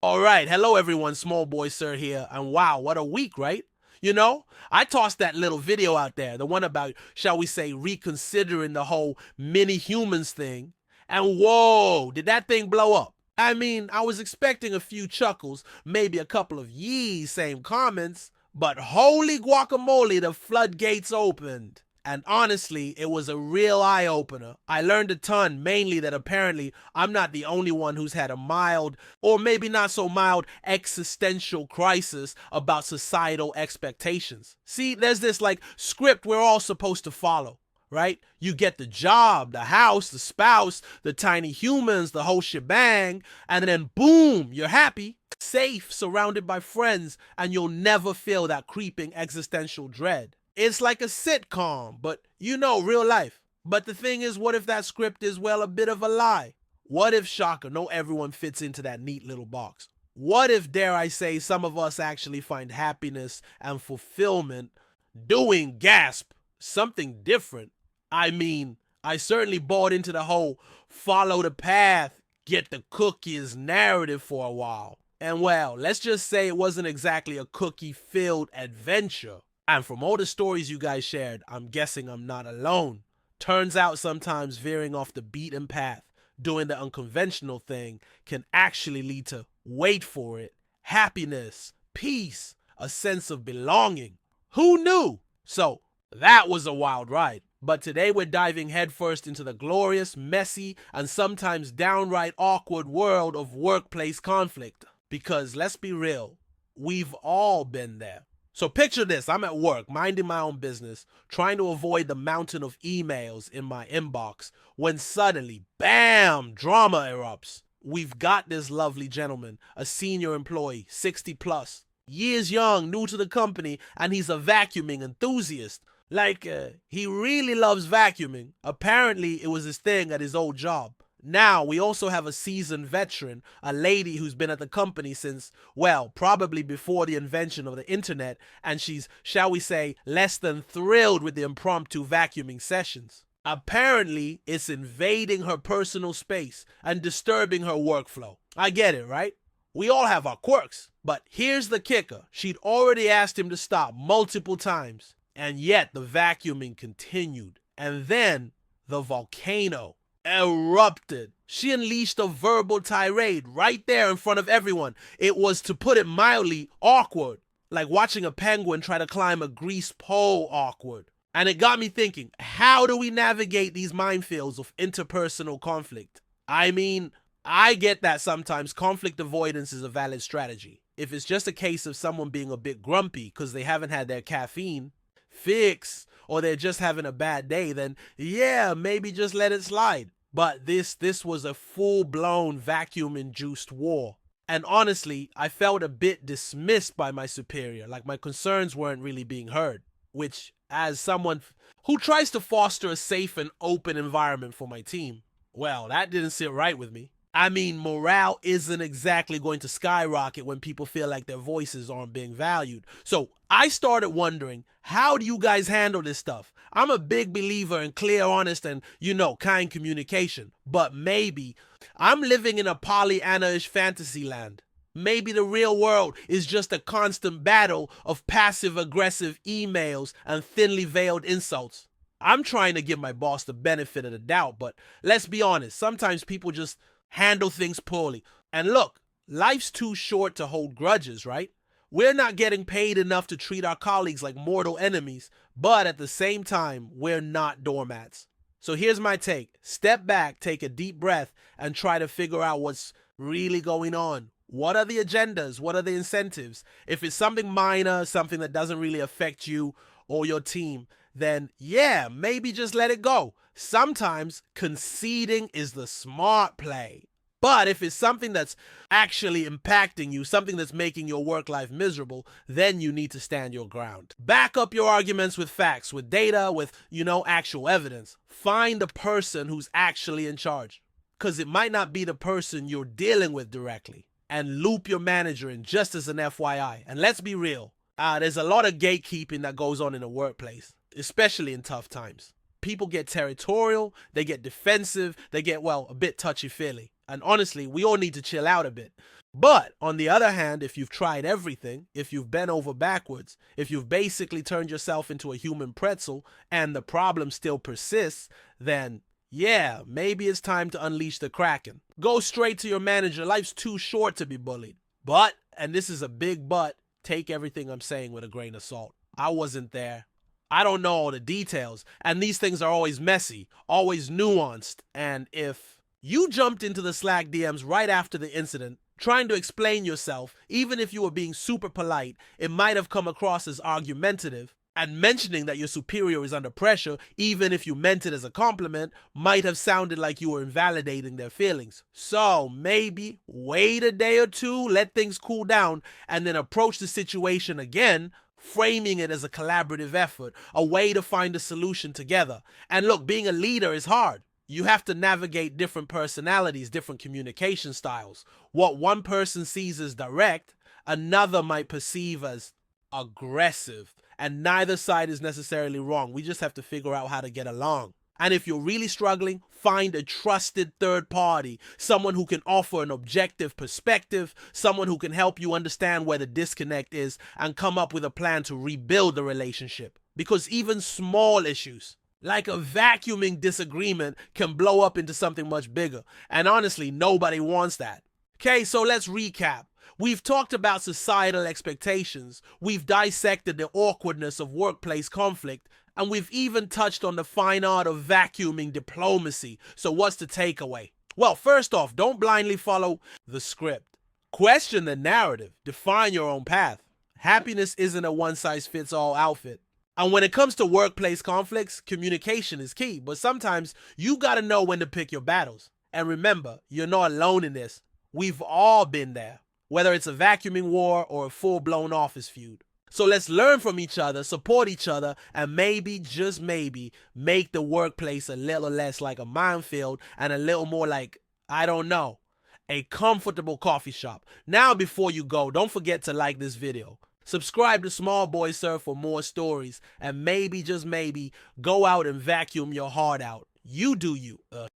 All right, hello everyone, SmallBoySir here, and wow, what a week, right? You know, I tossed that little video out there, the one about, shall we say, reconsidering the whole mini humans thing, and whoa, did that thing blow up? I mean, I was expecting a few chuckles, maybe a couple of yees, same comments, but holy guacamole, the floodgates opened. And honestly, it was a real eye opener. I learned a ton, mainly that apparently I'm not the only one who's had a mild, or maybe not so mild, existential crisis about societal expectations. See, there's this like script we're all supposed to follow, right? You get the job, the house, the spouse, the tiny humans, the whole shebang, and then boom, you're happy, safe, surrounded by friends, and you'll never feel that creeping existential dread. It's like a sitcom, but you know, real life. But the thing is, what if that script is, well, a bit of a lie? What if, shocker, no everyone fits into that neat little box? What if, dare I say, some of us actually find happiness and fulfillment doing, gasp, something different? I mean, I certainly bought into the whole follow the path, get the cookies narrative for a while. And well, let's just say it wasn't exactly a cookie-filled adventure. And from all the stories you guys shared, I'm guessing I'm not alone. Turns out sometimes veering off the beaten path, doing the unconventional thing, can actually lead to, wait for it, happiness, peace, a sense of belonging. Who knew? So, that was a wild ride. But today we're diving headfirst into the glorious, messy, and sometimes downright awkward world of workplace conflict. Because let's be real, we've all been there. So picture this, I'm at work, minding my own business, trying to avoid the mountain of emails in my inbox, when suddenly, bam, drama erupts. We've got this lovely gentleman, a senior employee, 60 plus, years young, new to the company, and he's a vacuuming enthusiast. He really loves vacuuming. Apparently, it was his thing at his old job. Now, we also have a seasoned veteran, a lady who's been at the company since, well, probably before the invention of the internet, and she's, shall we say, less than thrilled with the impromptu vacuuming sessions. Apparently, it's invading her personal space and disturbing her workflow. I get it, right? We all have our quirks. But here's the kicker. She'd already asked him to stop multiple times, and yet the vacuuming continued. And then the volcano erupted. She unleashed a verbal tirade right there in front of everyone. It was, to put it mildly, awkward. Like watching a penguin try to climb a grease pole awkward. And it got me thinking, how do we navigate these minefields of interpersonal conflict? I mean, I get that sometimes conflict avoidance is a valid strategy. If it's just a case of someone being a bit grumpy because they haven't had their caffeine fix, or they're just having a bad day, then yeah, maybe just let it slide. But this was a full-blown vacuum-induced war. And honestly, I felt a bit dismissed by my superior, like my concerns weren't really being heard. Which, as someone who tries to foster a safe and open environment for my team, well, that didn't sit right with me. I mean, morale isn't exactly going to skyrocket when people feel like their voices aren't being valued. So I started wondering, how do you guys handle this stuff? I'm a big believer in clear, honest, and, kind communication. But maybe I'm living in a Pollyanna-ish fantasy land. Maybe the real world is just a constant battle of passive-aggressive emails and thinly veiled insults. I'm trying to give my boss the benefit of the doubt, but let's be honest, sometimes people just handle things poorly. And look, life's too short to hold grudges, right? We're not getting paid enough to treat our colleagues like mortal enemies, but at the same time, we're not doormats. So here's my take. Step back, take a deep breath, and try to figure out what's really going on. What are the agendas? What are the incentives? If it's something minor, something that doesn't really affect you or your team, then yeah, maybe just let it go. Sometimes conceding is the smart play. But if it's something that's actually impacting you, something that's making your work life miserable, then you need to stand your ground. Back up your arguments with facts, with data, with, actual evidence. Find the person who's actually in charge. Because it might not be the person you're dealing with directly. And loop your manager in, just as an FYI. And let's be real, there's a lot of gatekeeping that goes on in the workplace, especially in tough times. People get territorial, they get defensive, they get, a bit touchy-feely. And honestly, we all need to chill out a bit. But on the other hand, if you've tried everything, if you've bent over backwards, if you've basically turned yourself into a human pretzel and the problem still persists, then yeah, maybe it's time to unleash the Kraken. Go straight to your manager. Life's too short to be bullied. But, and this is a big but, take everything I'm saying with a grain of salt. I wasn't there. I don't know all the details. And these things are always messy, always nuanced. And if you jumped into the Slack DMs right after the incident, trying to explain yourself, even if you were being super polite, it might have come across as argumentative. And mentioning that your superior is under pressure, even if you meant it as a compliment, might have sounded like you were invalidating their feelings. So maybe wait a day or two, let things cool down, and then approach the situation again, framing it as a collaborative effort, a way to find a solution together. And look, being a leader is hard. You have to navigate different personalities, different communication styles. What one person sees as direct, another might perceive as aggressive. And neither side is necessarily wrong. We just have to figure out how to get along. And if you're really struggling, find a trusted third party, someone who can offer an objective perspective, someone who can help you understand where the disconnect is and come up with a plan to rebuild the relationship. Because even small issues, like a vacuuming disagreement, can blow up into something much bigger. And honestly, nobody wants that. Okay, so let's recap. We've talked about societal expectations, we've dissected the awkwardness of workplace conflict, and we've even touched on the fine art of vacuuming diplomacy. So what's the takeaway? Well, first off, don't blindly follow the script. Question the narrative. Define your own path. Happiness isn't a one-size-fits-all outfit. And when it comes to workplace conflicts, communication is key, but sometimes you gotta know when to pick your battles. And remember, you're not alone in this. We've all been there. Whether it's a vacuuming war or a full-blown office feud. So let's learn from each other, support each other, and maybe, just maybe, make the workplace a little less like a minefield and a little more like, I don't know, a comfortable coffee shop. Now, before you go, don't forget to like this video. Subscribe to SmallBoySir for more stories, and maybe, just maybe, go out and vacuum your heart out. You do you.